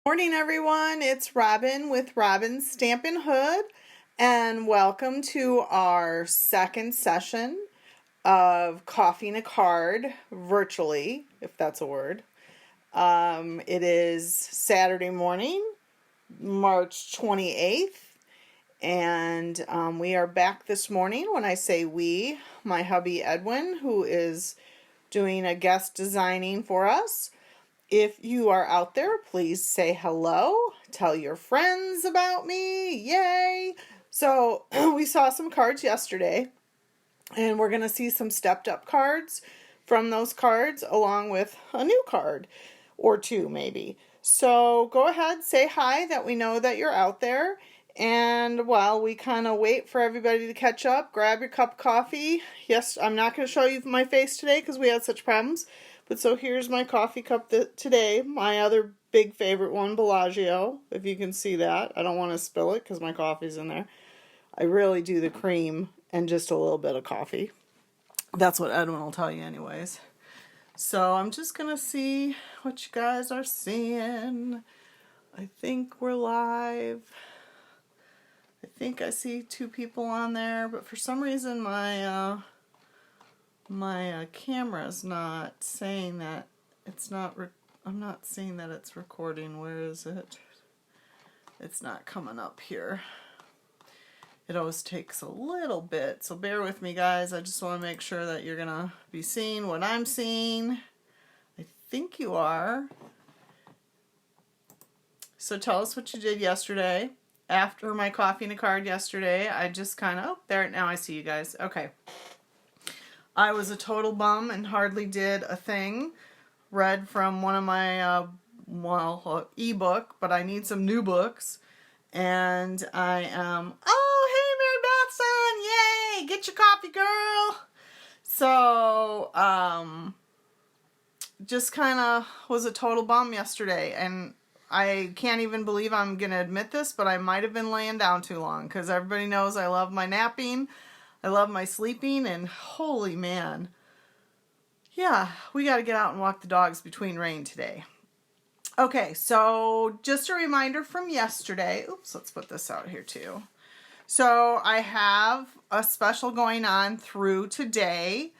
Morning, everyone. It's Robin with Robin's Stampin' Hood, and welcome to our second session of Coffee a Card virtually, if that's a word. It is Saturday morning, March 28th, and we are back this morning. When I say we, my hubby Edwin, who is doing a guest designing for us. If you are out there, please say hello. Tell your friends about me. Yay! So we saw some cards yesterday, and we're going to see some stepped up cards from those cards along with a new card or two maybe. So go ahead, say hi, that we know that you're out there. And while we kind of wait for everybody to catch up, grab your cup of coffee. Yes, I'm not going to show you my face today because we had such problems. But so here's my coffee cup today, my other big favorite one, Bellagio, if you can see that. I don't want to spill it because my coffee's in there. I really do the cream and just a little bit of coffee. That's what Edwin will tell you anyways. So I'm just going to see what you guys are seeing. I think we're live. I think I see two people on there, but for some reason my camera's not saying that it's not. I'm not seeing that it's recording. Where is it? It's not coming up here. It always takes a little bit, so bear with me, guys. I just want to make sure that you're gonna be seeing what I'm seeing. I think you are. So tell us what you did yesterday. After my coffee and a card yesterday, I just kind of, there, now I see you guys. Okay. I was a total bum and hardly did a thing. Read from one of my, ebook, but I need some new books. And I am, oh, hey, Mary Bethson, yay, get your coffee, girl. So, just kind of was a total bum yesterday. And I can't even believe I'm going to admit this, but I might have been laying down too long because everybody knows I love my napping. I love my sleeping, and holy man. Yeah, we got to get out and walk the dogs between rain today. Okay, so just a reminder from yesterday. Oops, let's put this out here too. So I have a special going on through today.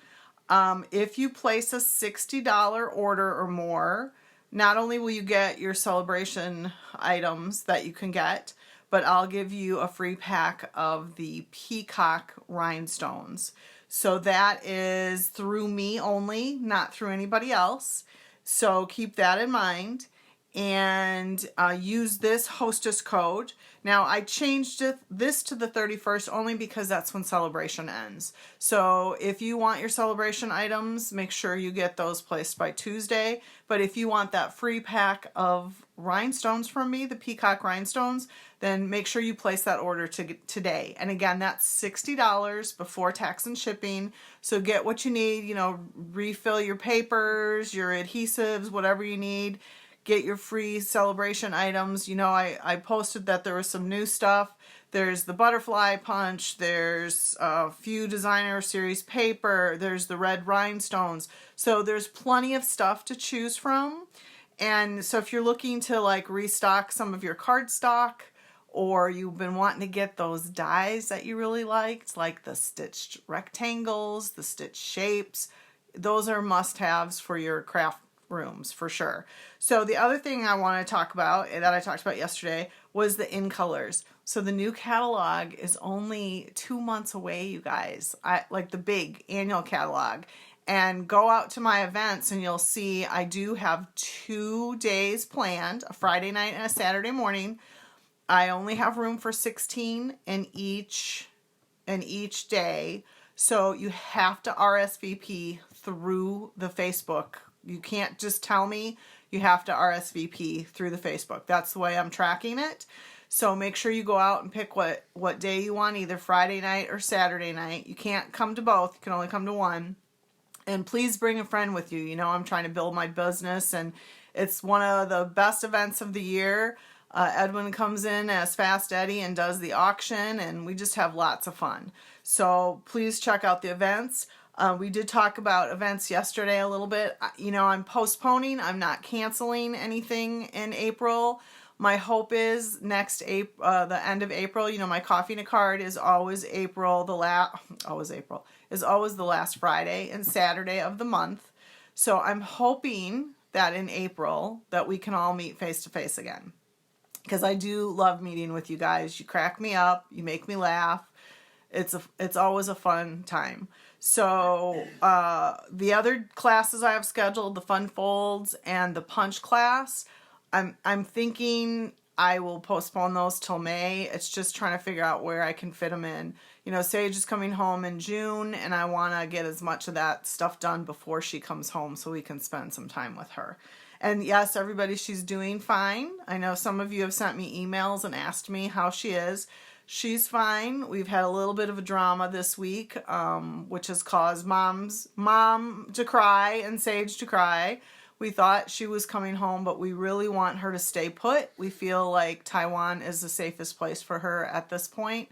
If you place a $60 order or more, not only will you get your celebration items that you can get, but I'll give you a free pack of the peacock rhinestones. So that is through me only, not through anybody else. So keep that in mind and use this hostess code. Now I changed this to the 31st only because that's when celebration ends. So if you want your celebration items, make sure you get those placed by Tuesday. But if you want that free pack of rhinestones from me, the peacock rhinestones, then make sure you place that order today. And again, that's $60 before tax and shipping. So get what you need, refill your papers, your adhesives, whatever you need. Get your free celebration items. I posted that there was some new stuff. There's the butterfly punch. There's a few designer series paper. There's the red rhinestones. So there's plenty of stuff to choose from. And so if you're looking to restock some of your cardstock, or you've been wanting to get those dies that you really liked, like the stitched rectangles, the stitched shapes, those are must-haves for your craft rooms for sure. So the other thing I want to talk about that I talked about yesterday was the in colors. So the new catalog is only 2 months away, you guys. Like the big annual catalog. And go out to my events and you'll see I do have 2 days planned, a Friday night and a Saturday morning. I only have room for 16 in each day. So you have to RSVP through the Facebook. You can't just tell me, you have to RSVP through the Facebook. That's the way I'm tracking it. So make sure you go out and pick what day you want, either Friday night or Saturday night. You can't come to both. You can only come to one. And please bring a friend with you. I'm trying to build my business, and it's one of the best events of the year. Edwin comes in as Fast Eddie and does the auction, and we just have lots of fun. So please check out the events. We did talk about events yesterday a little bit. You know, I'm postponing. I'm not canceling anything in April. My hope is next April, the end of April. You know, my Coffee and a Card is always April. Is always the last Friday and Saturday of the month. So I'm hoping that in April that we can all meet face to face again, because I do love meeting with you guys. You crack me up. You make me laugh. It's always a fun time. So the other classes I have scheduled, the Fun Folds and the Punch class, I'm thinking I will postpone those till May. It's just trying to figure out where I can fit them in. You know, Sage is coming home in June, and I want to get as much of that stuff done before she comes home so we can spend some time with her. And yes, everybody, she's doing fine. I know some of you have sent me emails and asked me how she is. She's fine. We've had a little bit of a drama this week, which has caused mom to cry and Sage to cry. We thought she was coming home, but we really want her to stay put. We feel like Taiwan is the safest place for her at this point,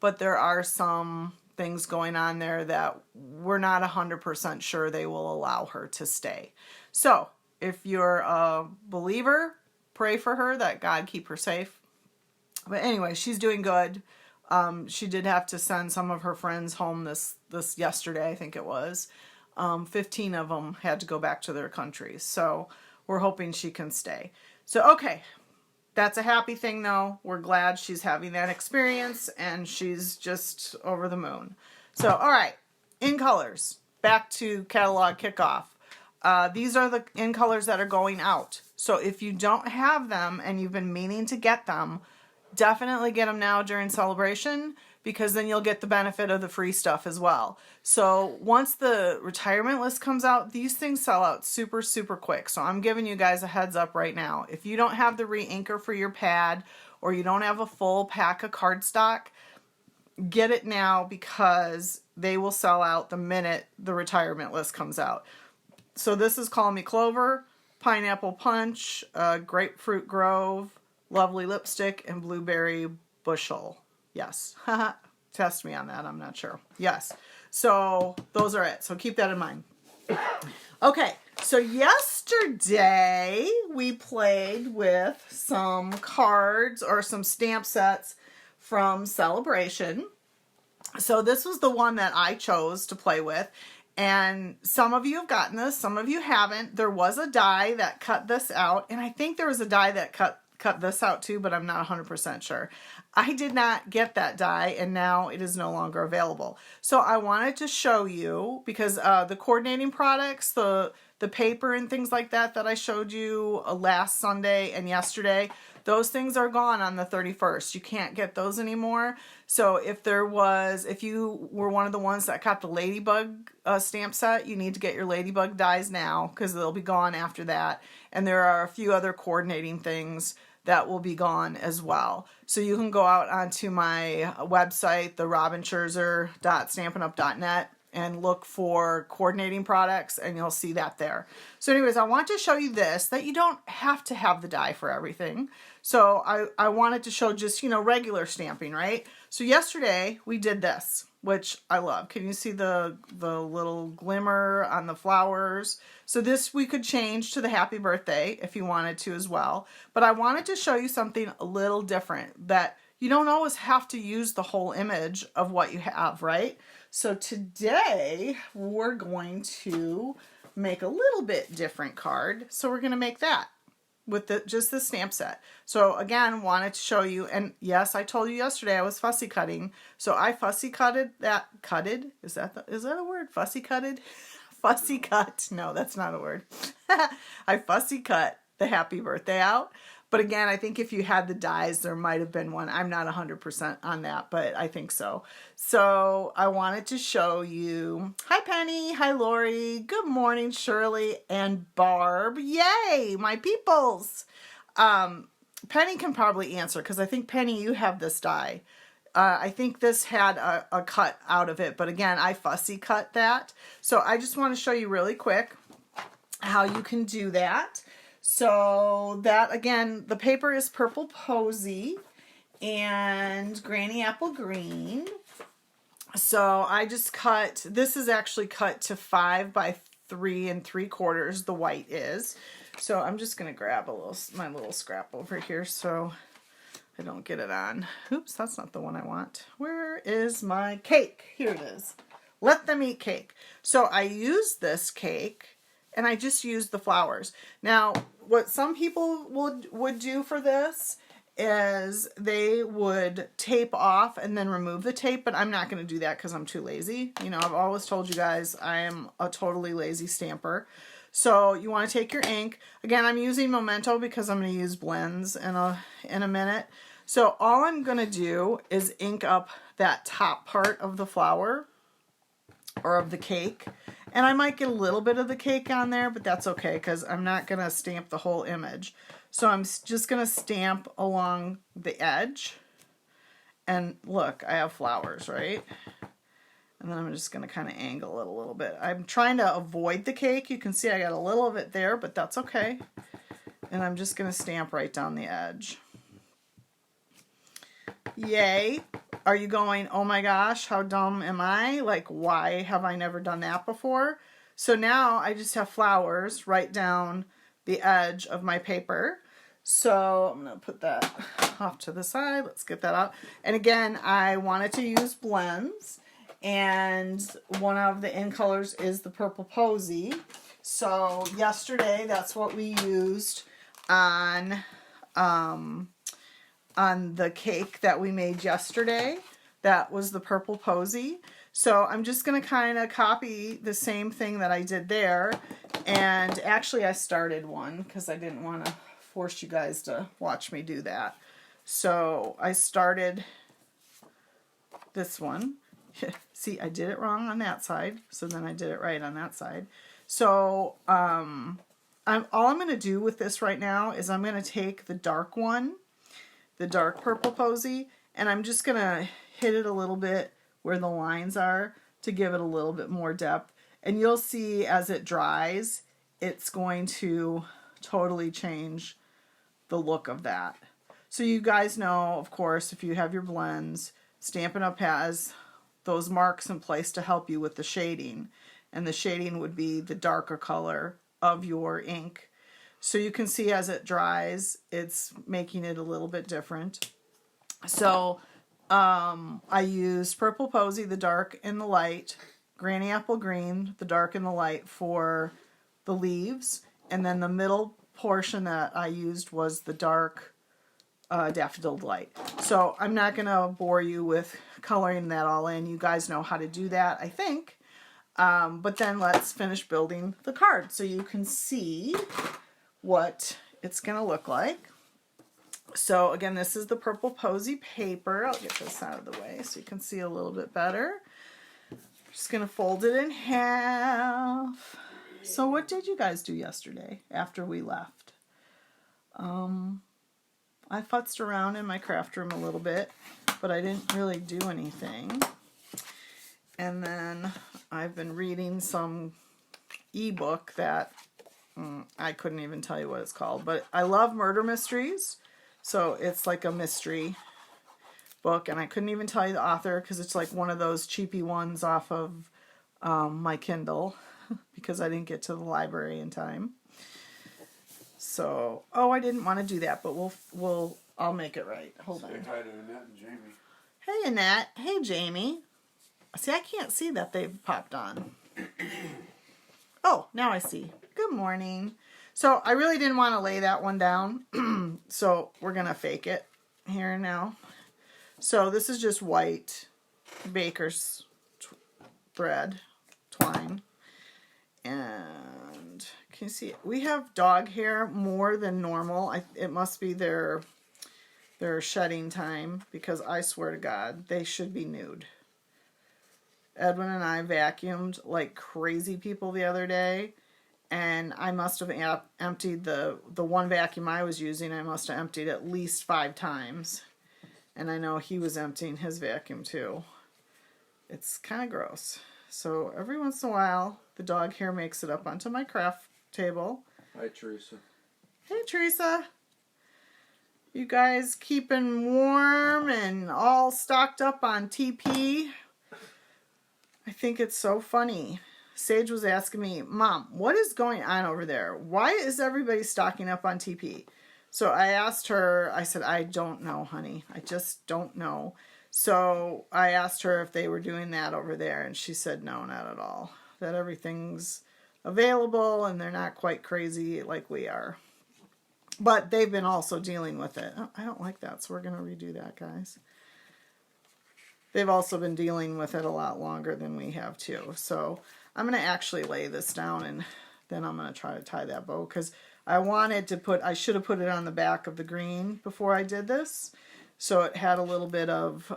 but there are some things going on there that we're not 100% sure they will allow her to stay. So if you're a believer, pray for her that God keep her safe. But anyway, she's doing good. She did have to send some of her friends home this yesterday, I think it was. 15 of them had to go back to their countries. So we're hoping she can stay. So, okay. That's a happy thing, though. We're glad she's having that experience, and she's just over the moon. So, all right. In colors. Back to catalog kickoff. These are the in colors that are going out. So if you don't have them and you've been meaning to get them, definitely get them now during celebration, because then you'll get the benefit of the free stuff as well. So once the retirement list comes out, these things sell out super, super quick. So I'm giving you guys a heads up right now. If you don't have the re-inker for your pad, or you don't have a full pack of cardstock, get it now, because they will sell out the minute the retirement list comes out. So this is Call Me Clover, Pineapple Punch, Grapefruit Grove, Lovely Lipstick, and Blueberry Bushel. Yes. Test me on that. I'm not sure. Yes. So those are it. So keep that in mind. Okay. So yesterday we played with some cards or some stamp sets from Celebration. So this was the one that I chose to play with. And some of you have gotten this. Some of you haven't. There was a die that cut this out. And I think there was a die that cut this out too, but I'm not 100% sure. I did not get that die, and now it is no longer available. So I wanted to show you, because the coordinating products, the paper and things like that I showed you last Sunday and yesterday, those things are gone on the 31st. You can't get those anymore. So if you were one of the ones that got the Ladybug stamp set, you need to get your Ladybug dies now, because they'll be gone after that. And there are a few other coordinating things that will be gone as well. So you can go out onto my website, the robinscherzer.stampinup.net, and look for coordinating products, and you'll see that there. So anyways, I want to show you this, that you don't have to have the die for everything. So I wanted to show just, regular stamping, right? So yesterday we did this, which I love. Can you see the little glimmer on the flowers? So this we could change to the happy birthday if you wanted to as well. But I wanted to show you something a little different, that you don't always have to use the whole image of what you have, right? So today we're going to make a little bit different card. So we're going to make that with just the stamp set. So again, wanted to show you, and yes, I told you yesterday I was fussy cutting. So I fussy cutted that, is that a word? Fussy cutted? Fussy cut. No, that's not a word. I fussy cut the happy birthday out. But again, I think if you had the dies, there might have been one. I'm not 100% on that, but I think so. So I wanted to show you. Hi, Penny. Hi, Lori. Good morning, Shirley and Barb. Yay, my peoples. Penny can probably answer, because I think, Penny, you have this die. I think this had a cut out of it, but again, I fussy cut that. So I just want to show you really quick how you can do that. So that, again, the paper is Purple Posy and Granny Apple Green. So I just cut, this is actually cut to 5 by 3 3/4, the white is. So I'm just going to grab my little scrap over here so I don't get it on. Oops, that's not the one I want. Where is my cake? Here it is. Let them eat cake. So I used this cake and I just used the flowers. Now, what some people would do for this is they would tape off and then remove the tape, but I'm not going to do that because I'm too lazy. You know, I've always told you guys I am a totally lazy stamper. So you want to take your ink. Again, I'm using Memento because I'm going to use blends in a minute. So all I'm going to do is ink up that top part of the flower or of the cake. And I might get a little bit of the cake on there, but that's okay because I'm not going to stamp the whole image. So I'm just going to stamp along the edge. And look, I have flowers, right? And then I'm just going to kind of angle it a little bit. I'm trying to avoid the cake. You can see I got a little of it there, but that's okay. And I'm just going to stamp right down the edge. Yay. Are you going, oh my gosh, how dumb am I? Like, why have I never done that before? So now I just have flowers right down the edge of my paper. So I'm going to put that off to the side. Let's get that out. And again, I wanted to use blends. And one of the in colors is the Purple Posy. So yesterday, that's what we used on the cake that we made yesterday. That was the Purple Posy. So I'm just going to kind of copy the same thing that I did there. And actually I started one because I didn't want to force you guys to watch me do that. So I started this one. See, I did it wrong on that side. So then I did it right on that side. So all I'm going to do with this right now is I'm going to take the dark one, the dark Purple Posy, and I'm just going to hit it a little bit where the lines are to give it a little bit more depth. And you'll see as it dries, it's going to totally change the look of that. So you guys know, of course, if you have your blends, Stampin' Up! Has those marks in place to help you with the shading. And the shading would be the darker color of your ink. So you can see as it dries, it's making it a little bit different. So I used Purple Posy, the dark and the light, Granny Apple Green, the dark and the light for the leaves, and then the middle portion that I used was the dark Daffodil Delight. So I'm not going to bore you with coloring that all in. You guys know how to do that, I think. But then let's finish building the card so you can see what it's going to look like. So again, this is the Purple Posy paper. I'll get this out of the way so you can see a little bit better. Just going to fold it in half. So what did you guys do yesterday after we left? I futzed around in my craft room a little bit, but I didn't really do anything. And then I've been reading some ebook that I couldn't even tell you what it's called, but I love murder mysteries. So it's like a mystery book, and I couldn't even tell you the author because it's like one of those cheapy ones off of my Kindle because I didn't get to the library in time. So, oh, I didn't want to do that, but I'll make it right. Hold on. Say hi to Annette and Jamie. Hey, Annette. Hey, Jamie. See, I can't see that they've popped on. Oh, now I see. Good morning. So I really didn't want to lay that one down, so we're going to fake it here and now. So this is just white baker's thread, twine. And can you see it? We have dog hair more than normal. It must be their shedding time because I swear to God, they should be nude. Edwin and I vacuumed like crazy people the other day. And I must have emptied the one vacuum I was using. I must have emptied at least 5 times. And I know he was emptying his vacuum too. It's kind of gross. So every once in a while, the dog hair makes it up onto my craft table. Hi, Teresa. Hey, Teresa. You guys keeping warm and all stocked up on TP? think it's so funny. Sage was asking me, Mom, what is going on over there? Why is everybody stocking up on TP? So I asked her, I said, I don't know, honey. I just don't know. So I asked her if they were doing that over there, and she said, no, not at all. That everything's available, and they're not quite crazy like we are. But they've been also dealing with it. Oh, I don't like that, so we're going to redo that, guys. They've also been dealing with it a lot longer than we have, too. So I'm going to actually lay this down, and then I'm going to try to tie that bow, because I wanted to I should have put it on the back of the green before I did this, so it had a little bit of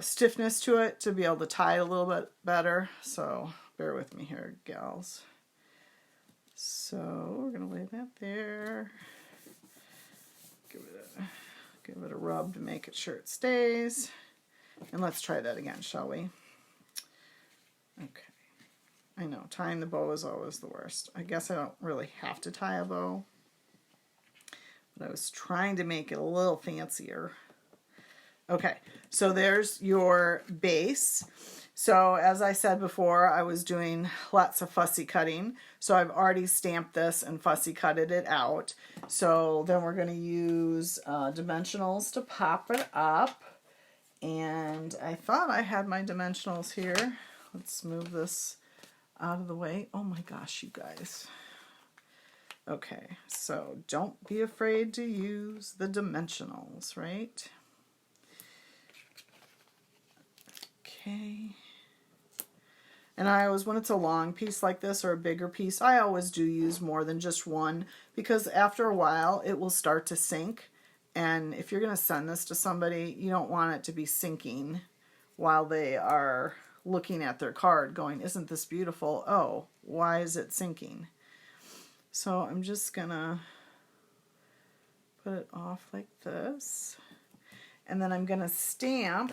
stiffness to it to be able to tie it a little bit better. So bear with me here, gals. So we're going to lay that there. Give it a rub to make it sure it stays. And let's try that again, shall we? Okay. I know, tying the bow is always the worst. I guess I don't really have to tie a bow. But I was trying to make it a little fancier. Okay, so there's your base. So as I said before, I was doing lots of fussy cutting. So I've already stamped this and fussy cutted it out. So then we're going to use dimensionals to pop it up. And I thought I had my dimensionals here. Let's move this out of the way. Oh my gosh, you guys. Okay, so don't be afraid to use the dimensionals, right? Okay. And I always, when it's a long piece like this or a bigger piece, I always do use more than just one, because after a while it will start to sink. And if you're going to send this to somebody, you don't want it to be sinking while they are looking at their card going, isn't this beautiful? Oh, why is it sinking? So I'm just going to put it off like this. And then I'm going to stamp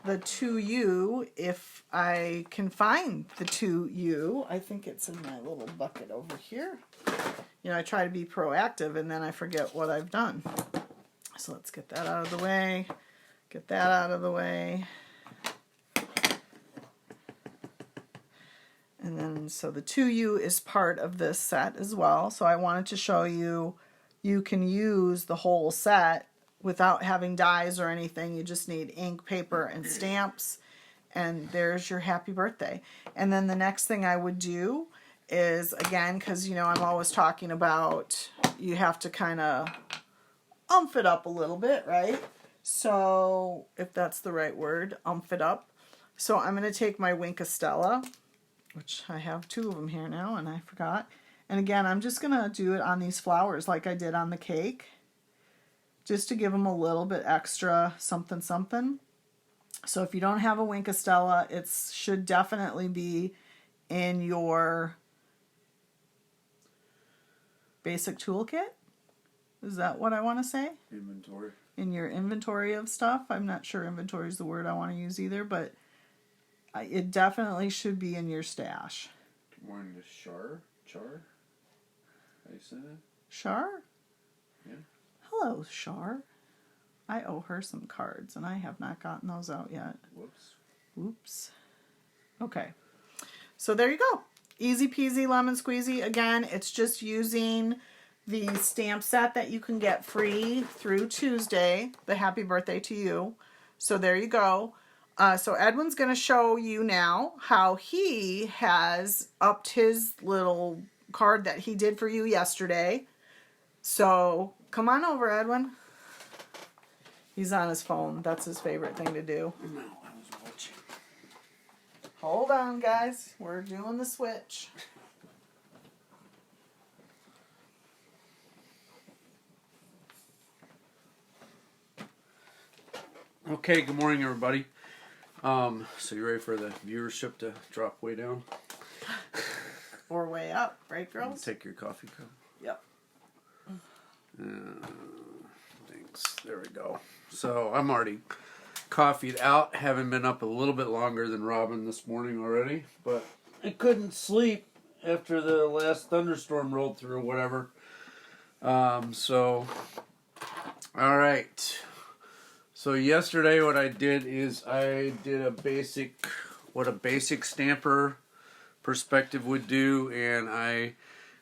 the 2U if I can find the 2U. I think it's in my little bucket over here. You know, I try to be proactive and then I forget what I've done. So let's get that out of the way. Get that out of the way. And then, so the 2U is part of this set as well. So I wanted to show you, you can use the whole set without having dies or anything. You just need ink, paper, and stamps. And there's your happy birthday. And then the next thing I would do is, again, because, you know, I'm always talking about you have to kind of umph it up a little bit, right? So, if that's the right word, umph it up. So I'm going to take my Wink Estella, which I have 2 of them here now, and I forgot. And again, I'm just going to do it on these flowers like I did on the cake, just to give them a little bit extra something something. So if you don't have a Wink Estella, it should definitely be in your basic toolkit. Is that what I want to say? Inventory. In your inventory of stuff. I'm not sure inventory is the word I want to use either, but it definitely should be in your stash. More into Char? How you say that? Char? Yeah. Hello, Char. I owe her some cards, and I have not gotten those out yet. Whoops. Oops. Okay. So there you go. Easy peasy lemon squeezy. Again, it's just using the stamp set that you can get free through Tuesday, the Happy Birthday to You. So there you go. So Edwin's going to show you now how he has upped his little card that he did for you yesterday. So come on over, Edwin. He's on his phone. That's his favorite thing to do. No, I was watching. Hold on, guys. We're doing the switch. Okay, good morning, everybody. So you ready for the viewership to drop way down? Or way up, right, girls? Take your coffee cup. Yep. Thanks. There we go. So I'm already coffeeed out. Haven't been up a little bit longer than Robin this morning already, but I couldn't sleep after the last thunderstorm rolled through or whatever. All right. So yesterday what I did is I did what a basic stamper perspective would do, and I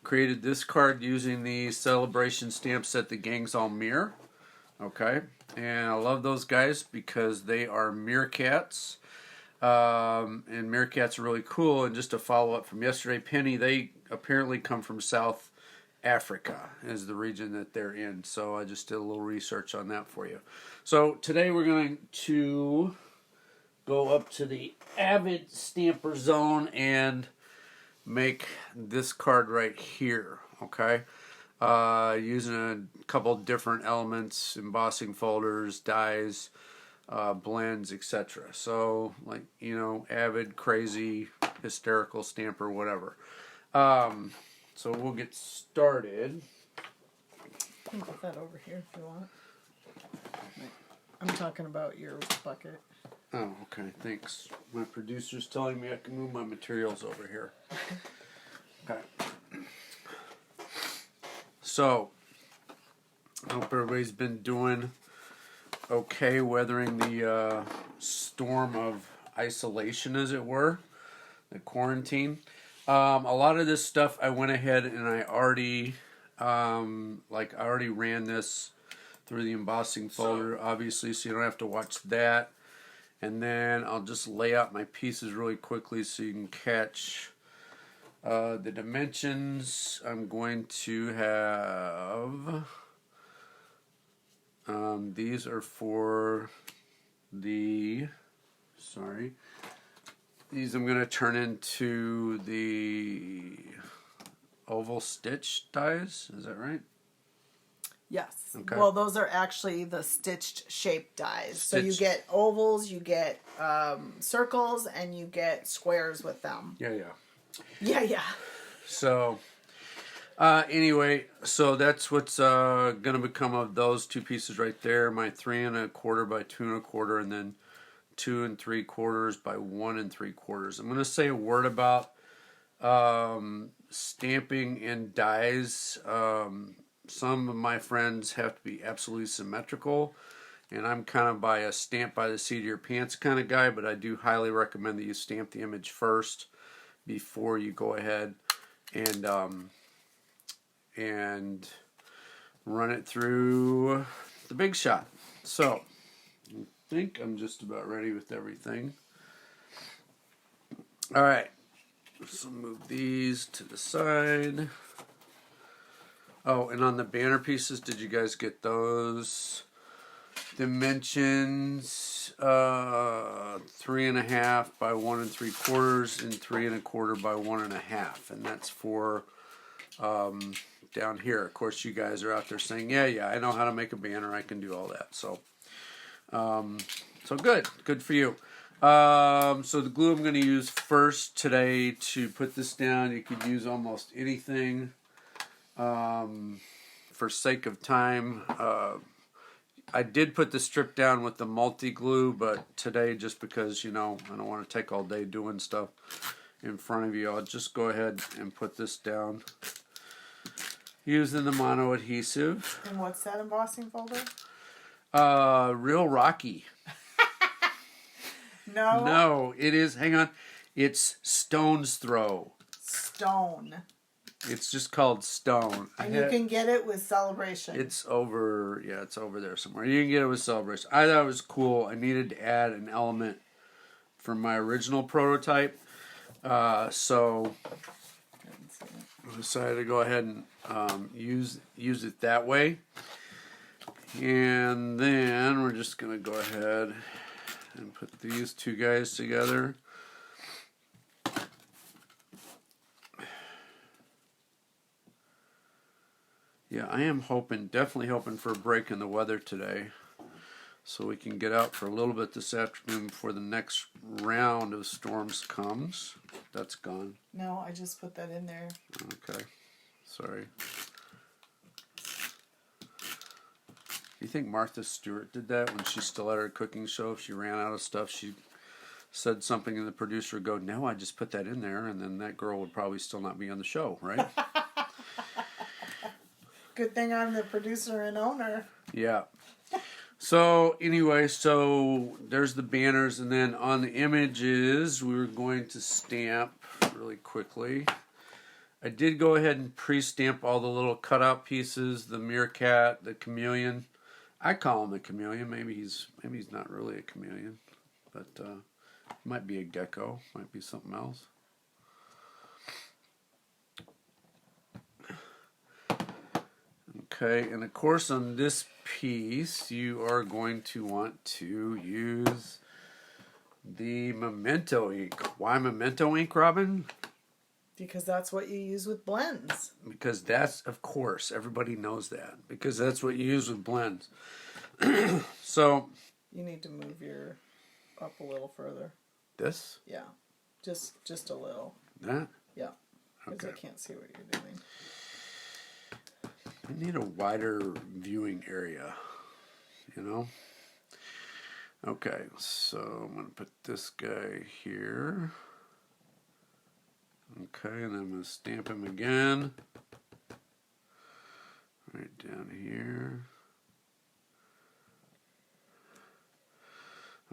created this card using the celebration stamp set the gang's all mirror. Okay, and I love those guys because they are meerkats. And meerkats are really cool. And just to follow up from yesterday, Penny, they apparently come from South Africa is the region that they're in. So I just did a little research on that for you. So today we're going to go up to the Avid Stamper Zone and make this card right here. Okay. Using a couple different elements, embossing folders, dies, blends, etc. So, like, avid, crazy, hysterical stamper, whatever. So we'll get started. You can put that over here if you want. I'm talking about your bucket. Oh, okay, thanks. My producer's telling me I can move my materials over here. Okay. So, I hope everybody's been doing okay, weathering the storm of isolation, as it were, the quarantine. A lot of this stuff I went ahead and I already, ran this through the embossing folder, obviously, so you don't have to watch that. And then I'll just lay out my pieces really quickly so you can catch the dimensions. I'm going to have... these are for these I'm going to turn into the oval stitch dies. Is that right? Yes. Okay. Well, those are actually the stitched shape dies. So you Stitched. get ovals, you get circles, and you get squares with them. Yeah. Yeah. So, anyway, so that's what's going to become of those two pieces right there. My 3 1/4 by 2 1/4, and then 2 3/4 by 1 3/4. I'm going to say a word about stamping and dies. Some of my friends have to be absolutely symmetrical, and I'm kind of by a stamp by the seat of your pants kind of guy, but I do highly recommend that you stamp the image first before you go ahead and run it through the Big Shot. So, I think I'm just about ready with everything. Alright, so move these to the side. Oh, and on the banner pieces, did you guys get those dimensions? 3 1/2 by 1 3/4 and 3 1/4 by 1 1/2, and that's for down here. Of course, you guys are out there saying, yeah, I know how to make a banner. I can do all that. So, so good for you. So the glue I'm going to use first today to put this down. You could use almost anything. For sake of time, I did put the strip down with the multi-glue, but today, just because, I don't want to take all day doing stuff in front of you, I'll just go ahead and put this down using the mono adhesive. And what's that embossing folder? Real Rocky. No. No, it is, hang on, it's Stone's Throw. Stone. It's just called Stone. And you can get it with Celebration. It's over there somewhere. You can get it with Celebration. I thought it was cool. I needed to add an element from my original prototype. So I decided to go ahead and use it that way. And then we're just going to go ahead and put these two guys together. Yeah, I am definitely hoping for a break in the weather today, so we can get out for a little bit this afternoon before the next round of storms comes. That's gone. No, I just put that in there. Okay, sorry. You think Martha Stewart did that when she's still at her cooking show? If she ran out of stuff, she said something and the producer would go, no, I just put that in there, and then that girl would probably still not be on the show, right? Good thing I'm the producer and owner. Yeah. So anyway, so there's the banners, and then on the images, we're going to stamp really quickly. I did go ahead and pre-stamp all the little cutout pieces, the meerkat, the chameleon. I call him a chameleon. Maybe he's not really a chameleon, but might be a gecko. Might be something else. Okay, and of course on this piece, you are going to want to use the Memento ink. Why Memento ink, Robin? Because that's what you use with blends. Because that's, of course, everybody knows that. Because that's what you use with blends. So You need to move your up a little further. this? Yeah, just a little. That? Yeah, because Okay. I can't see what you're doing. I need a wider viewing area, you know? Okay, so I'm going to put this guy here. Okay, and I'm going to stamp him again. Right down here.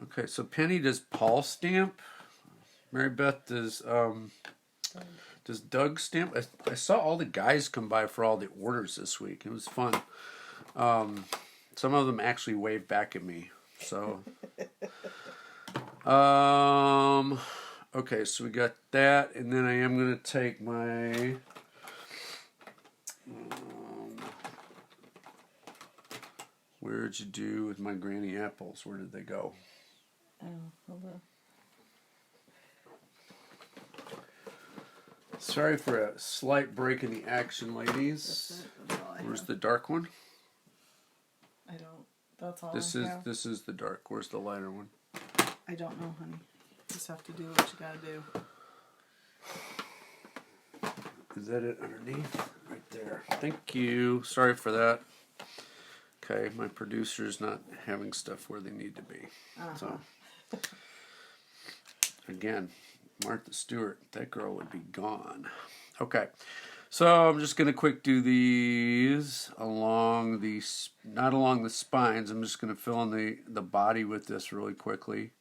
Okay, so Penny, does Paul stamp? Mary Beth, does Doug stamp? I saw all the guys come by for all the orders this week. It was fun. Some of them actually waved back at me. So, okay, so we got that, and then I am going to take my where'd you do with my granny apples? Where did they go? Oh, hold on. Sorry for a slight break in the action, ladies. That's all I Where's have. the dark one? I don't. That's all This I is have. this is the dark. Where's the lighter one? I don't know, honey. Just have to do what you gotta do. Is that it underneath? Right there. Thank you. Sorry for that. Okay, my producer's not having stuff where they need to be. So again, Martha Stewart, that girl would be gone. Okay, so I'm just gonna quick do these along the, not along the spines. I'm just gonna fill in the body with this really quickly,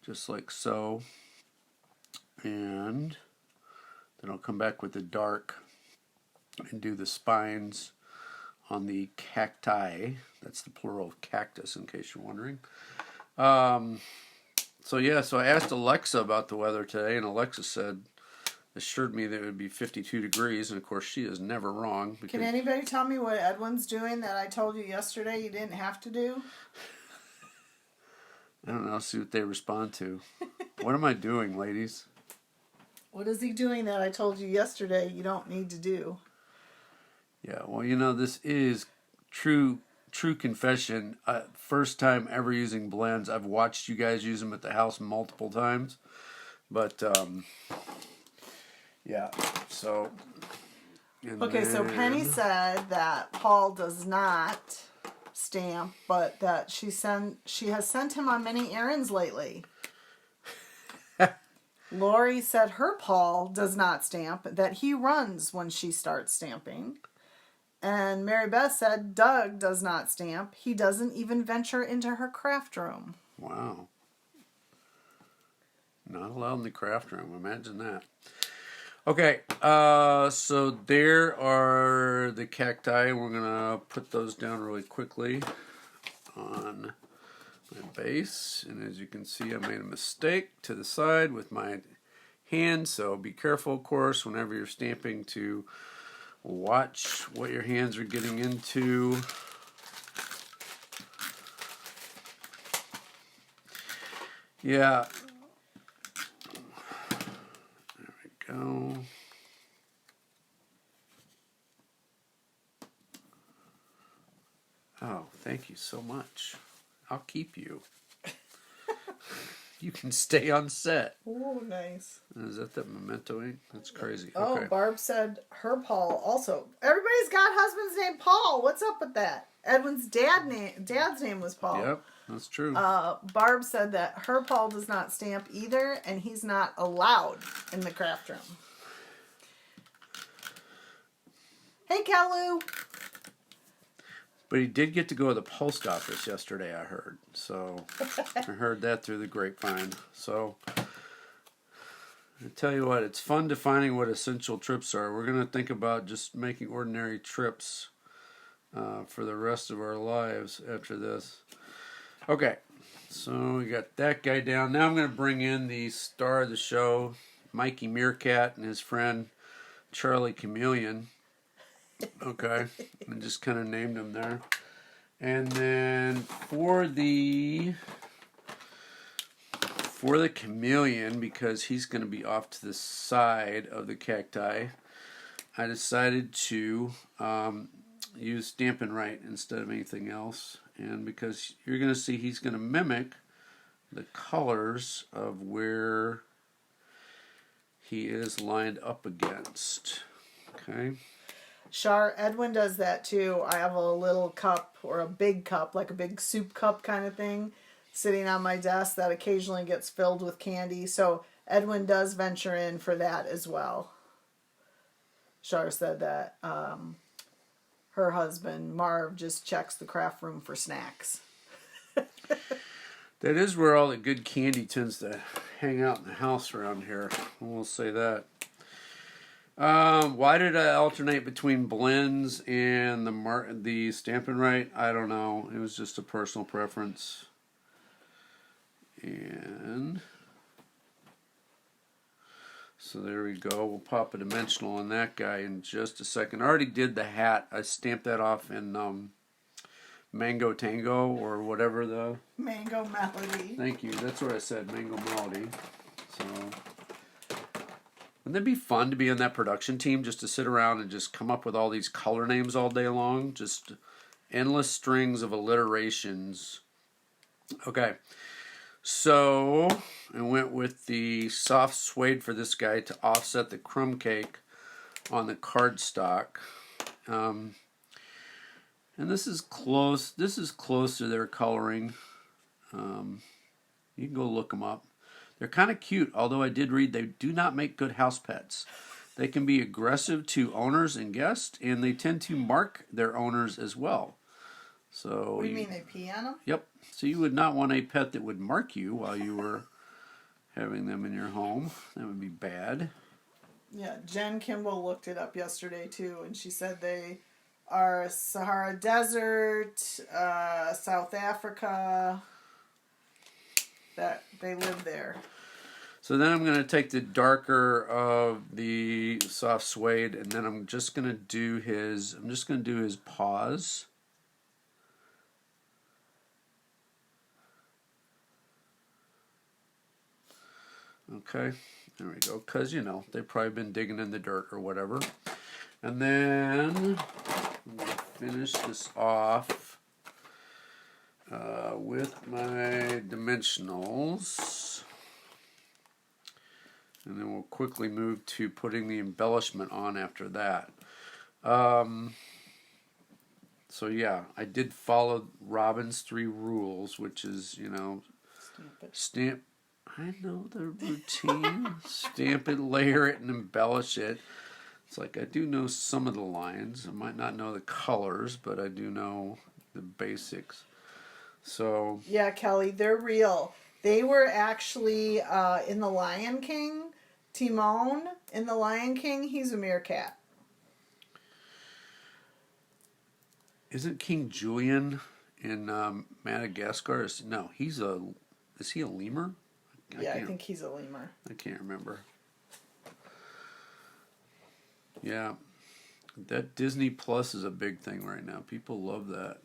just like so, and then I'll come back with the dark and do the spines on the cacti. That's the plural of cactus, in case you're wondering. So yeah, so I asked Alexa about the weather today, and Alexa assured me that it would be 52 degrees, and of course she is never wrong. Can anybody tell me what Edwin's doing that I told you yesterday you didn't have to do? I don't know, see what they respond to. What am I doing, ladies? What is he doing that I told you yesterday you don't need to do? Yeah, well, you know, this is true confession. First time ever using blends. I've watched you guys use them at the house multiple times. But, yeah, so... Okay, so Penny said that Paul does not stamp, but that she has sent him on many errands lately. Lori said her Paul does not stamp, that he runs when she starts stamping. And Mary Beth said Doug does not stamp. He doesn't even venture into her craft room. Wow. Not allowed in the craft room. Imagine that. Okay, so there are the cacti. We're going to put those down really quickly on my base. And as you can see, I made a mistake to the side with my hand. So be careful, of course, whenever you're stamping to watch what your hands are getting into. Yeah. There we go. Oh, thank you so much. I'll keep you. You can stay on set. Oh, nice. Is that the Memento ink? That's crazy. Oh, Okay. Barb said her Paul also. Everybody's got husbands named Paul. What's up with that? Edwin's dad's name was Paul. Yep, that's true. Barb said that her Paul does not stamp either, and he's not allowed in the craft room. Hey, Kalu. But he did get to go to the post office yesterday, I heard. So I heard that through the grapevine. So I tell you what, it's fun defining what essential trips are. We're going to think about just making ordinary trips for the rest of our lives after this. Okay, so we got that guy down. Now I'm going to bring in the star of the show, Mikey Meerkat, and his friend Charlie Chameleon. Okay, I just kind of named him there. And then for the chameleon, because he's going to be off to the side of the cacti, I decided to use Stampin' Right instead of anything else. And because you're going to see he's going to mimic the colors of where he is lined up against. Okay. Edwin does that too. I have a little cup or a big cup, like a big soup cup kind of thing, sitting on my desk that occasionally gets filled with candy. So Edwin does venture in for that as well. Char said that her husband, Marv, just checks the craft room for snacks. That is where all the good candy tends to hang out in the house around here. We'll say that. Why did I alternate between blends and the Stampin' Right? I don't know. It was just a personal preference. And so there we go. We'll pop a dimensional on that guy in just a second. I already did the hat. I stamped that off in Mango Tango or whatever the... Mango Melody. Thank you. That's what I said, Mango Melody. So... wouldn't it be fun to be on that production team, just to sit around and just come up with all these color names all day long? Just endless strings of alliterations. Okay, so I went with the soft suede for this guy to offset the crumb cake on the cardstock. And this is close. This is close to their coloring. You can go look them up. They're kind of cute, although I did read they do not make good house pets. They can be aggressive to owners and guests, and they tend to mark their owners as well. So What do you mean, they pee on them? Yep. So you would not want a pet that would mark you while you were having them in your home. That would be bad. Yeah, Jen Kimball looked it up yesterday too, and she said they are Sahara Desert, South Africa, that they live there. So then I'm going to take the darker of the soft suede, and then I'm just going to do his paws. Okay, there we go, because, you know, they've probably been digging in the dirt or whatever. And then I'm going to finish this off with my dimensionals. And then we'll quickly move to putting the embellishment on after that. So yeah, I did follow Robin's 3 rules, which is, you know, stamp. I know the routine. Stamp it, layer it, and embellish it. It's like I do know some of the lines. I might not know the colors, but I do know the basics. So yeah, Kelly, they're real. They were actually in The Lion King. Timon in The Lion King, he's a meerkat. Isn't King Julian in Madagascar? Is he a lemur? I think he's a lemur. I can't remember. Yeah, that Disney Plus is a big thing right now. People love that.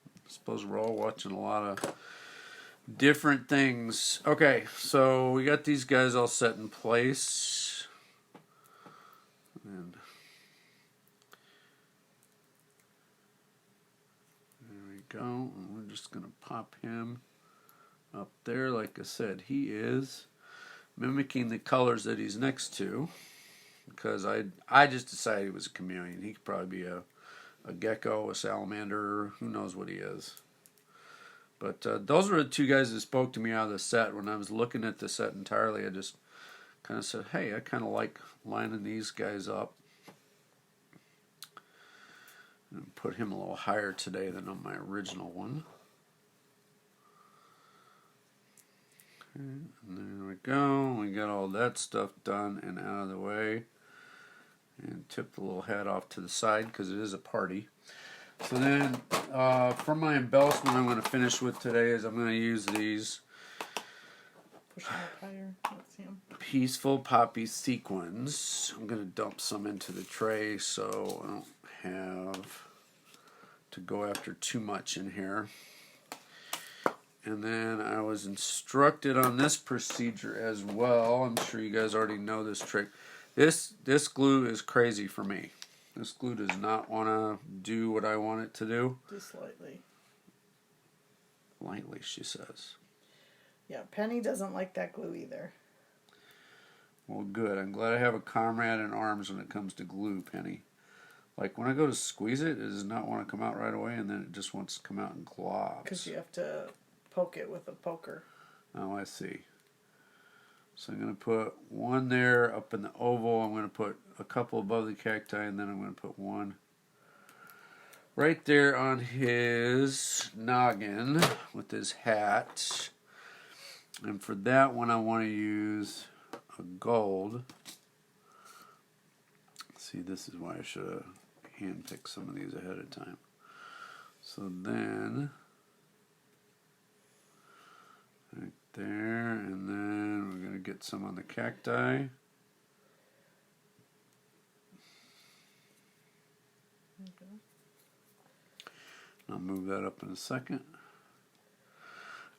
I suppose we're all watching a lot of different things. Okay, so we got these guys all set in place. And there we go. And we're just going to pop him up there. Like I said, he is mimicking the colors that he's next to. Because I just decided he was a chameleon. He could probably be a gecko, a salamander, who knows what he is. But those were the 2 guys that spoke to me out of the set. When I was looking at the set entirely, I just kind of said, hey, I kind of like lining these guys up. And put him a little higher today than on my original one. Okay, and there we go. We got all that stuff done and out of the way. And tip the little hat off to the side because it is a party. So then, for my embellishment I'm going to finish with today is I'm going to use these Push him up higher. Let's see him. Peaceful Poppy sequins. I'm going to dump some into the tray so I don't have to go after too much in here. And then I was instructed on this procedure as well. I'm sure you guys already know this trick. This glue is crazy for me. This glue does not want to do what I want it to do. Just lightly. Lightly, she says. Yeah, Penny doesn't like that glue either. Well, good. I'm glad I have a comrade in arms when it comes to glue, Penny. Like, when I go to squeeze it, it does not want to come out right away, and then it just wants to come out in globs. Because you have to poke it with a poker. Oh, I see. So I'm going to put one there up in the oval. I'm going to put a couple above the cacti, and then I'm going to put one right there on his noggin with his hat. And for that one, I want to use a gold. See, this is why I should have handpicked some of these ahead of time. So then, right there, and then we're going to get some on the cacti. Okay. I'll move that up in a second.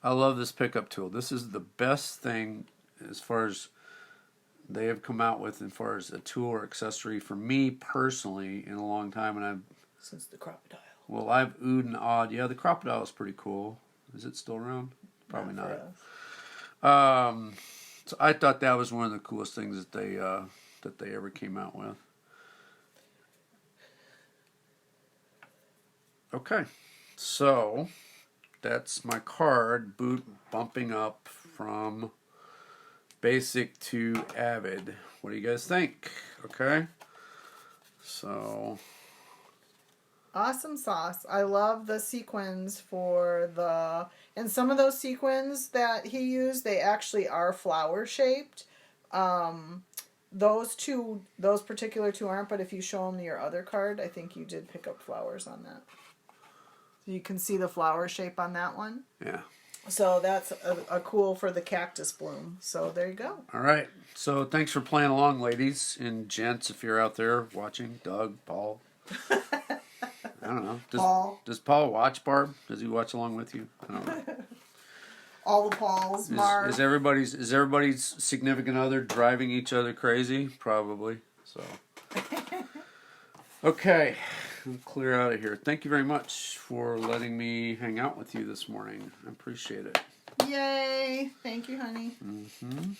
I love this pickup tool. This is the best thing as far as they have come out with as far as a tool or accessory for me personally in a long time. And Since the crocodile. Well, I've oohed and awed. Yeah, the crocodile is pretty cool. Is it still around? Probably Not not. for us. So I thought that was one of the coolest things that they ever came out with. Okay, so that's my card bumping up from basic to avid. What do you guys think? Okay, so Awesome sauce. I love the sequins and some of those sequins that he used, they actually are flower shaped. Those particular two aren't, but if you show them your other card, I think you did pick up flowers on that. So you can see the flower shape on that one. yeah. So that's a cool for the cactus bloom. So there you go. All right. So thanks for playing along, ladies and gents. If you're out there watching, Doug, Paul. I don't know. Does Paul watch, Barb? Does he watch along with you? I don't know. All the Pauls, Mark. Is everybody's significant other driving each other crazy? Probably. So. Okay. I'll clear out of here. Thank you very much for letting me hang out with you this morning. I appreciate it. Yay. Thank you, honey. Mm-hmm.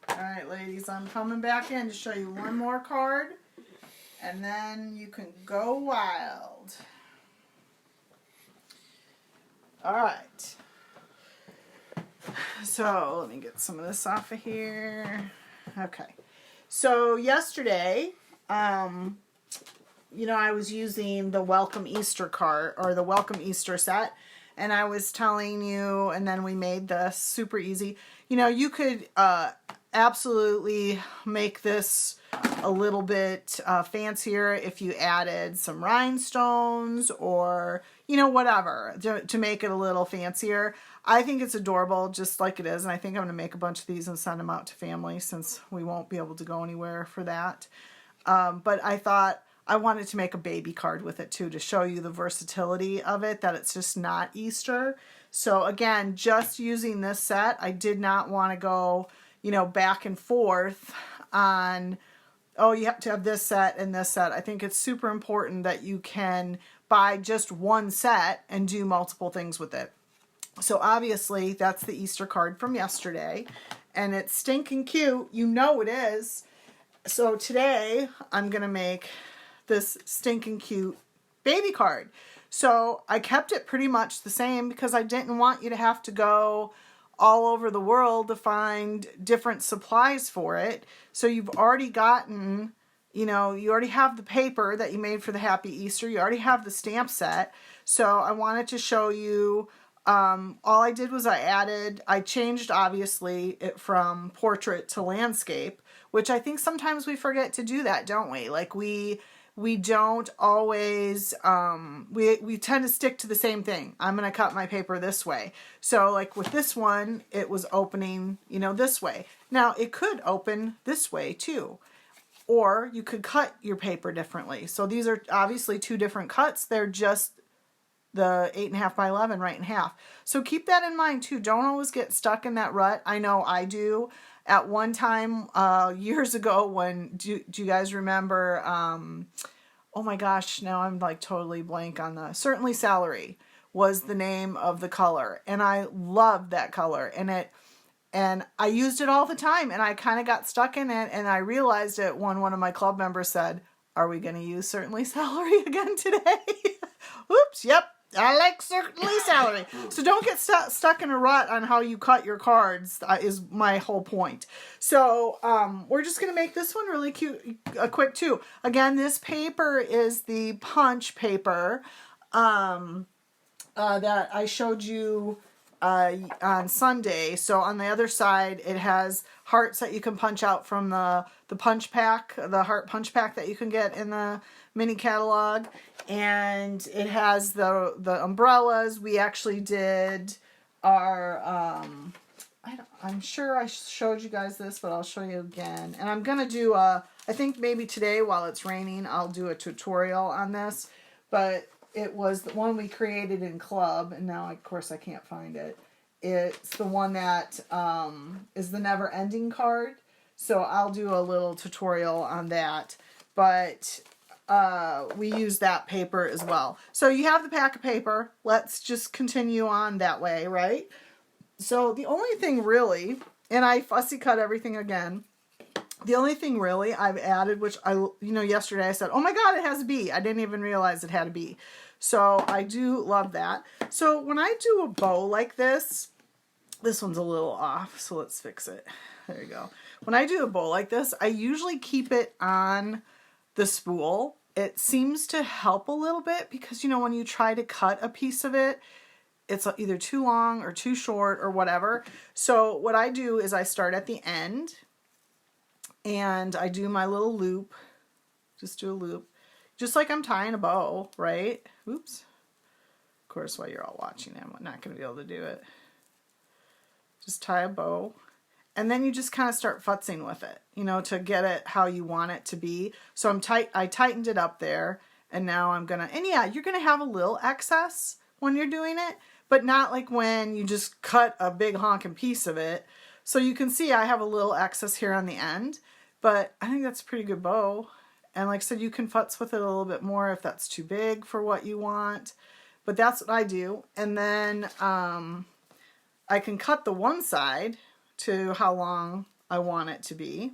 All right, ladies, I'm coming back in to show you one more card, and then you can go wild. All right. So let me get some of this off of here. Okay. So yesterday, I was using the Welcome Easter card or the Welcome Easter set, and I was telling you, and then we made this super easy. You could absolutely make this a little bit fancier if you added some rhinestones or whatever to make it a little fancier. I think it's adorable just like it is, and I think I'm going to make a bunch of these and send them out to family since we won't be able to go anywhere for that. But I thought I wanted to make a baby card with it too to show you the versatility of it, that it's just not Easter. So again, just using this set, I did not want to go back and forth on, you have to have this set and this set. I think it's super important that you can buy just one set and do multiple things with it. So obviously that's the Easter card from yesterday, and it's stinking cute. It is. So today I'm going to make this stinking cute baby card. So I kept it pretty much the same because I didn't want you to have to go all over the world to find different supplies for it. So you've already gotten you know, you already have the paper that you made for the Happy Easter. You already have the stamp set. So I wanted to show you, all I did was I changed obviously it from portrait to landscape, which I think sometimes we forget to do that, don't we? Like we don't always, we tend to stick to the same thing. I'm going to cut my paper this way. So like with this one, it was opening, you know, this way. Now it could open this way too. Or you could cut your paper differently. So these are obviously two different cuts. They're just the 8.5 by 11 right in half. So keep that in mind too. Don't always get stuck in that rut. I know I do. At one time, years ago, when, do you guys remember, oh my gosh, now I'm like totally blank on Certainly Celery was the name of the color. And I loved that color. And I used it all the time, and I kind of got stuck in it, and I realized it when one of my club members said, "Are we going to use Certainly Celery again today?" Oops, yep, I like Certainly Celery. So don't get stuck in a rut on how you cut your cards, is my whole point. So we're just going to make this one really cute, quick too. Again, this paper is the punch paper that I showed you on Sunday. So on the other side, it has hearts that you can punch out from the punch pack, the heart punch pack that you can get in the mini catalog. And it has the umbrellas. We actually did our, I'm sure I showed you guys this, but I'll show you again. And I'm going to do I think maybe today while it's raining, I'll do a tutorial on this. But it was the one we created in club, and now, of course, I can't find it. It's the one that is the never-ending card. So I'll do a little tutorial on that. But we use that paper as well. So you have the pack of paper. Let's just continue on that way, right? So the only thing really, and I fussy cut everything again. The only thing really I've added, which yesterday I said, oh my God, it has a bee. I didn't even realize it had a bee. So I do love that. So when I do a bow like this one's a little off, so let's fix it. There you go. When I do a bow like this, I usually keep it on the spool. It seems to help a little bit because, when you try to cut a piece of it, it's either too long or too short or whatever. So what I do is I start at the end, and I do my little loop. Just do a loop. Just like I'm tying a bow, right? Oops. Of course, while you're all watching, I'm not going to be able to do it. Just tie a bow. And then you just kind of start futzing with it, to get it how you want it to be. So I tightened it up there. And now I'm going to, and yeah, you're going to have a little excess when you're doing it. But not like when you just cut a big honking piece of it. So you can see I have a little excess here on the end. But I think that's a pretty good bow. And like I said, you can futz with it a little bit more if that's too big for what you want. But that's what I do. And then I can cut the one side to how long I want it to be.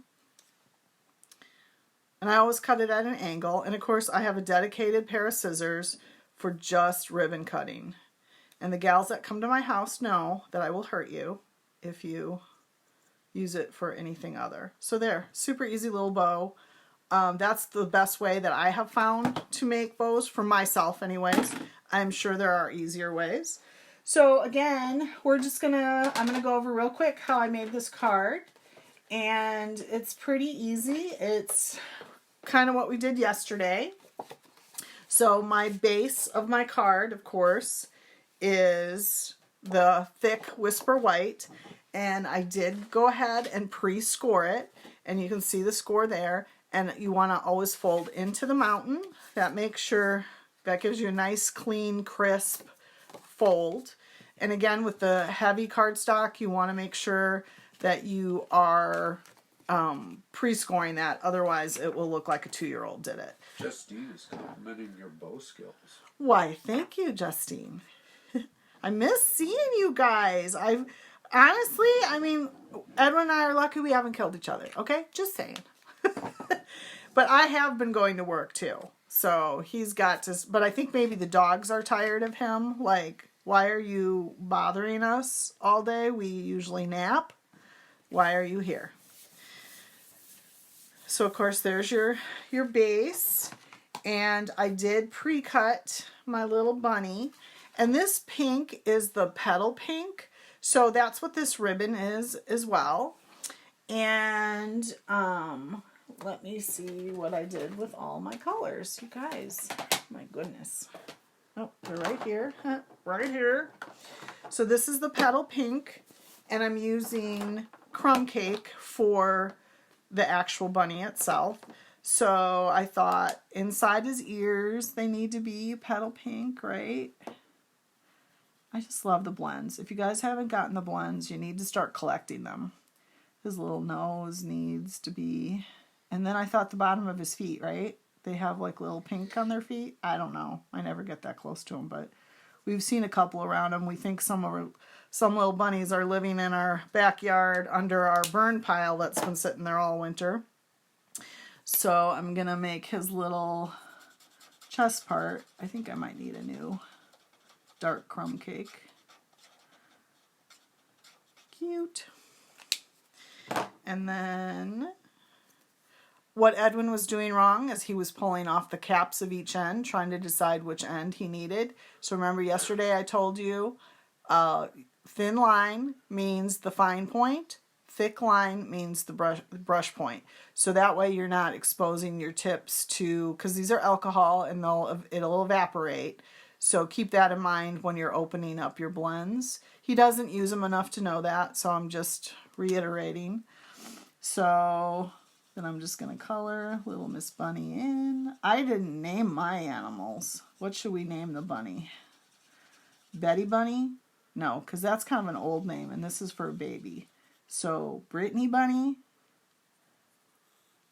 And I always cut it at an angle. And of course, I have a dedicated pair of scissors for just ribbon cutting. And the gals that come to my house know that I will hurt you if you use it for anything other. So there, super easy little bow. That's the best way that I have found to make bows for myself anyways. I'm sure there are easier ways. So again, I'm gonna go over real quick how I made this card. And it's pretty easy. It's kind of what we did yesterday. So my base of my card, of course, is the thick Whisper White. And I did go ahead and pre-score it. And you can see the score there. And you want to always fold into the mountain. That gives you a nice, clean, crisp fold. And again, with the heavy cardstock, you want to make sure that you are pre-scoring that. Otherwise, it will look like a 2-year-old did it. Justine is complimenting your bow skills. Why, thank you, Justine. I miss seeing you guys. Honestly, Edwin and I are lucky we haven't killed each other. Okay? Just saying. But I have been going to work too. So he's got to, but I think maybe the dogs are tired of him. Like, why are you bothering us all day? We usually nap. Why are you here? So of course there's your base, and I did pre-cut my little bunny, and this pink is the petal pink, so that's what this ribbon is as well. And let me see what I did with all my colors, you guys. My goodness. Oh, they're right here. Right here. So this is the petal pink, and I'm using crumb cake for the actual bunny itself. So I thought inside his ears, they need to be petal pink, right? I just love the blends. If you guys haven't gotten the blends, you need to start collecting them. His little nose needs to be, and then I thought the bottom of his feet, right? They have like little pink on their feet. I don't know. I never get that close to them, but we've seen a couple around them. We think some little bunnies are living in our backyard under our burn pile that's been sitting there all winter. So I'm going to make his little chest part. I think I might need a new dark crumb cake. Cute. And then what Edwin was doing wrong is he was pulling off the caps of each end, trying to decide which end he needed. So remember yesterday I told you thin line means the fine point, thick line means the brush point. So that way you're not exposing your tips to, because these are alcohol and it'll evaporate. So keep that in mind when you're opening up your blends. He doesn't use them enough to know that, so I'm just reiterating. So then I'm just going to color little Miss Bunny in. I didn't name my animals. What should we name the bunny? Betty Bunny? No, because that's kind of an old name, and this is for a baby. So Brittany Bunny?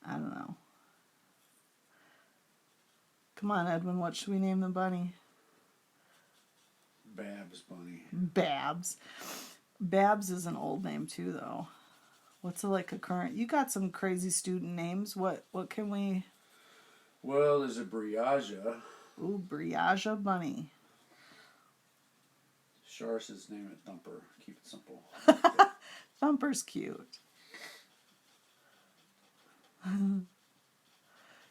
I don't know. Come on, Edwin, what should we name the bunny? Babs Bunny. Babs. Babs is an old name too, though. What's a current? You got some crazy student names. What can we? Well, there's a Briaja. Ooh, Briaja Bunny. Shar says name it Thumper. Keep it simple. Thumper's cute.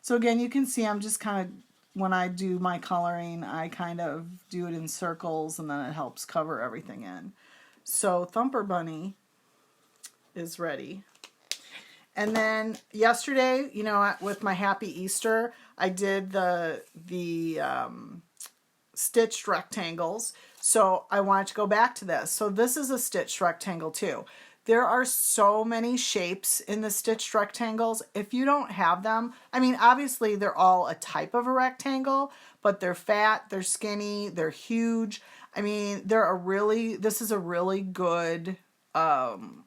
So again, you can see I'm just kind of, when I do my coloring, I kind of do it in circles, and then it helps cover everything in. So Thumper Bunny is ready. And then yesterday, with my Happy Easter, I did the stitched rectangles. So I wanted to go back to this. So this is a stitched rectangle too. There are so many shapes in the stitched rectangles. If you don't have them, I mean, obviously they're all a type of a rectangle, but they're fat, they're skinny, they're huge. I mean, this is a really good, along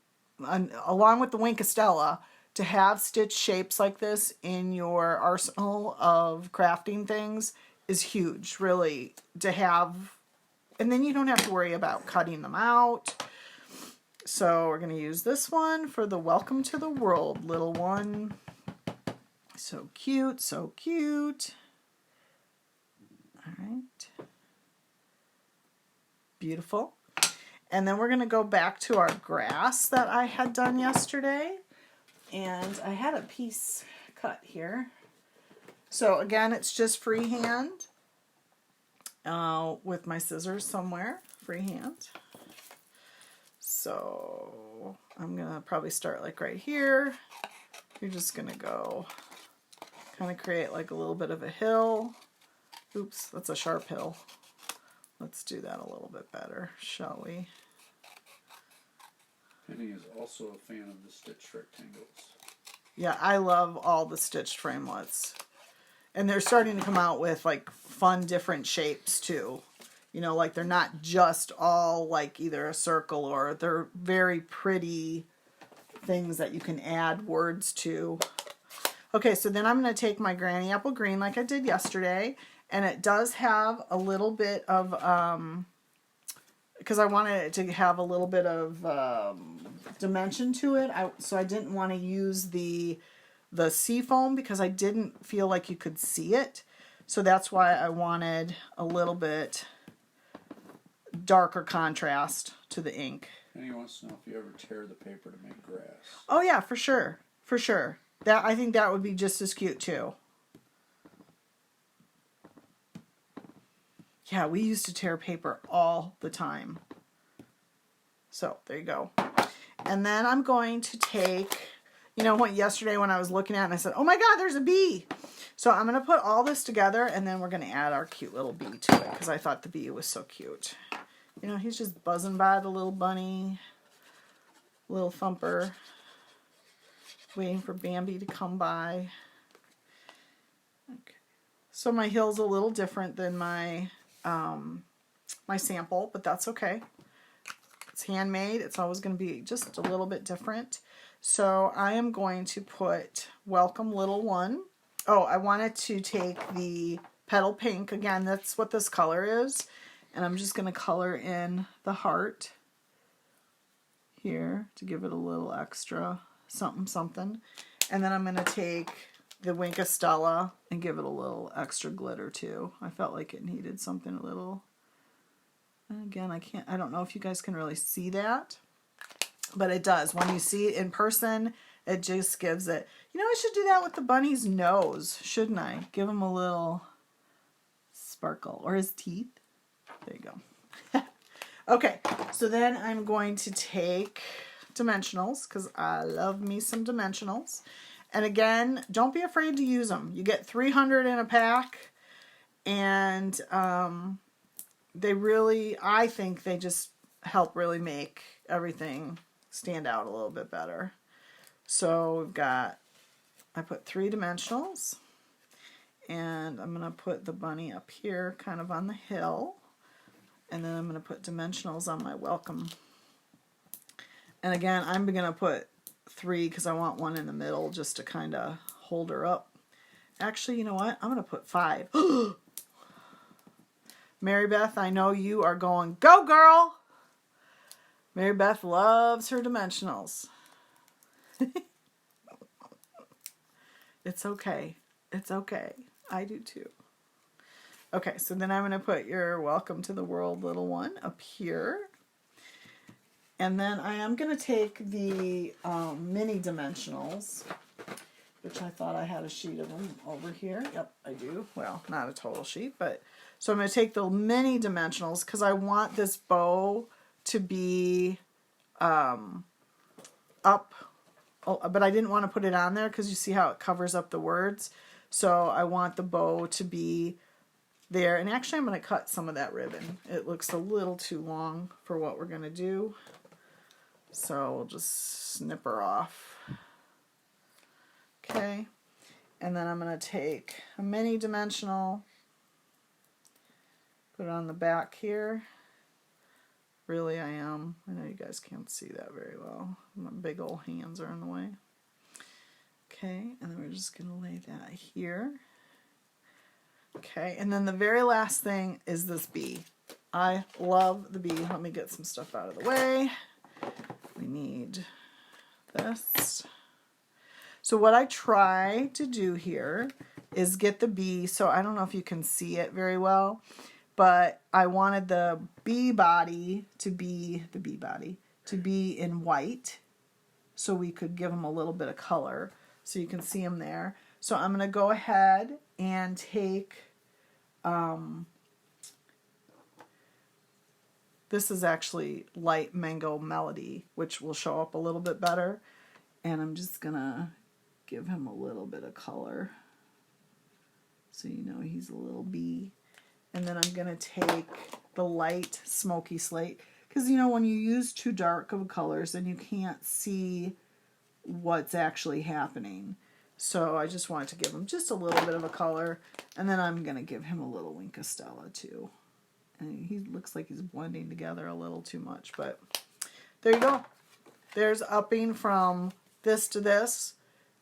with the Wink Estella, to have stitched shapes like this in your arsenal of crafting things is huge, really, to have. And then you don't have to worry about cutting them out. So we're going to use this one for the Welcome to the World little one. So cute, so cute. All right. Beautiful. And then we're going to go back to our grass that I had done yesterday. And I had a piece cut here. So again, it's just freehand with my scissors somewhere. Freehand. So I'm going to probably start like right here. You're just going to go kind of create like a little bit of a hill. Oops, that's a sharp hill. Let's do that a little bit better, shall we? Penny is also a fan of the stitched rectangles. Yeah, I love all the stitched framelits. And they're starting to come out with like fun different shapes too. Like they're not just all like either a circle, or they're very pretty things that you can add words to. Okay, so then I'm going to take my Granny Apple Green like I did yesterday. And it does have a little bit of, because I wanted it to have a little bit of dimension to it. So I didn't want to use the sea foam because I didn't feel like you could see it. So that's why I wanted a little bit darker contrast to the ink. Penny wants to know if you ever tear the paper to make grass. Oh yeah, for sure. For sure. I think that would be just as cute too. Yeah, we used to tear paper all the time. So there you go. And then I'm going to take, yesterday when I was looking at it and I said, oh my God, there's a bee. So I'm going to put all this together and then we're going to add our cute little bee to it because I thought the bee was so cute. He's just buzzing by, the little bunny, little thumper, waiting for Bambi to come by. Okay. So my hill's a little different than my my sample, but that's okay. It's handmade. It's always going to be just a little bit different. So I am going to put Welcome Little One. Oh, I wanted to take the Petal Pink. Again, that's what this color is. And I'm just going to color in the heart here to give it a little extra something something. And then I'm going to take the Wink of Stella and give it a little extra glitter too. I felt like it needed something a little. And again, I don't know if you guys can really see that, but it does. When you see it in person, it just gives it. I should do that with the bunny's nose, shouldn't I? Give him a little sparkle, or his teeth. There you go. Okay, so then I'm going to take dimensionals because I love me some dimensionals. And again, don't be afraid to use them. You get 300 in a pack, and I think they just help really make everything stand out a little bit better. So I put 3 dimensionals, and I'm going to put the bunny up here kind of on the hill, and then I'm going to put dimensionals on my welcome. And again, I'm going to put 3 because I want one in the middle just to kind of hold her up. Actually, you know what? I'm going to put 5. Mary Beth, I know you are going, go girl! Mary Beth loves her dimensionals. It's okay. It's okay. I do too. Okay, so then I'm going to put your Welcome to the World Little One up here. And then I am going to take the mini dimensionals, which I thought I had a sheet of them over here. Yep, I do. Well, not a total sheet, but... So I'm going to take the mini dimensionals because I want this bow to be up, but I didn't want to put it on there because you see how it covers up the words. So I want the bow to be there. And actually I'm going to cut some of that ribbon. It looks a little too long for what we're going to do. So we'll just snip her off. Okay. And then I'm going to take a mini dimensional, put it on the back here. Really, I am. I know you guys can't see that very well. My big old hands are in the way. Okay, and then we're just going to lay that here. Okay, and then the very last thing is this bee. I love the bee. Let me get some stuff out of the way. We need this. So what I try to do here is get the bee, so I don't know if you can see it very well, but I wanted the bee body to be in white so we could give them a little bit of color so you can see them there. So I'm going to go ahead and take, this is actually Light Mango Melody, which will show up a little bit better. And I'm just going to give him a little bit of color so you know he's a little bee. And then I'm going to take the light Smoky Slate. Because, when you use too dark of colors, then you can't see what's actually happening. So I just wanted to give him just a little bit of a color. And then I'm going to give him a little Wink of Stella, too. And he looks like he's blending together a little too much. But there you go. There's upping from this to this.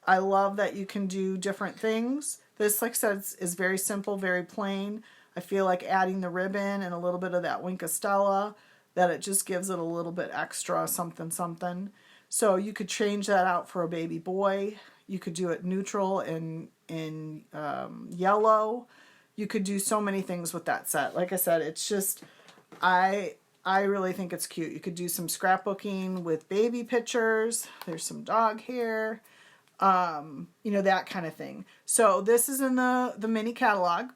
I love that you can do different things. This, like I said, is very simple, very plain. I feel like adding the ribbon and a little bit of that Wink of Stella, that it just gives it a little bit extra something something. So you could change that out for a baby boy. You could do it neutral in yellow. You could do so many things with that set. Like I said, it's just, I really think it's cute. You could do some scrapbooking with baby pictures. There's some dog hair. that kind of thing. So this is in the mini catalog,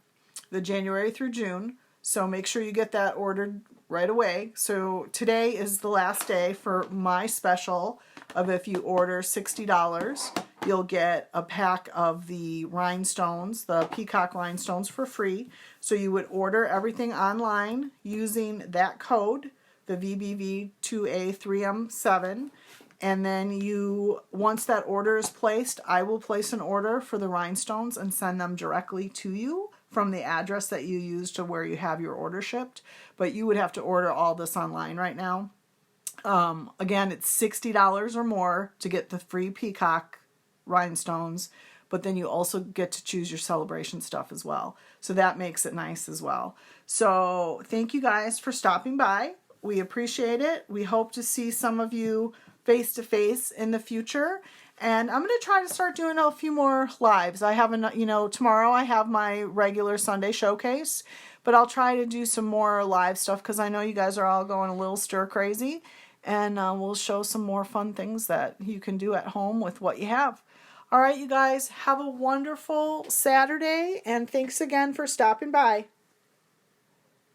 the January through June. So make sure you get that ordered right away. So today is the last day for my special of if you order $60, you'll get a pack of the rhinestones, the peacock rhinestones for free. So you would order everything online using that code, the VBV2A3M7. And then once that order is placed, I will place an order for the rhinestones and send them directly to you from the address that you use to where you have your order shipped. But you would have to order all this online right now. Again, it's $60 or more to get the free peacock rhinestones, but then you also get to choose your celebration stuff as well. So that makes it nice as well. So thank you guys for stopping by. We appreciate it. We hope to see some of you face to face in the future. And I'm going to try to start doing a few more lives. I have, tomorrow I have my regular Sunday showcase, but I'll try to do some more live stuff because I know you guys are all going a little stir crazy. And we'll show some more fun things that you can do at home with what you have. All right, you guys, have a wonderful Saturday, and thanks again for stopping by.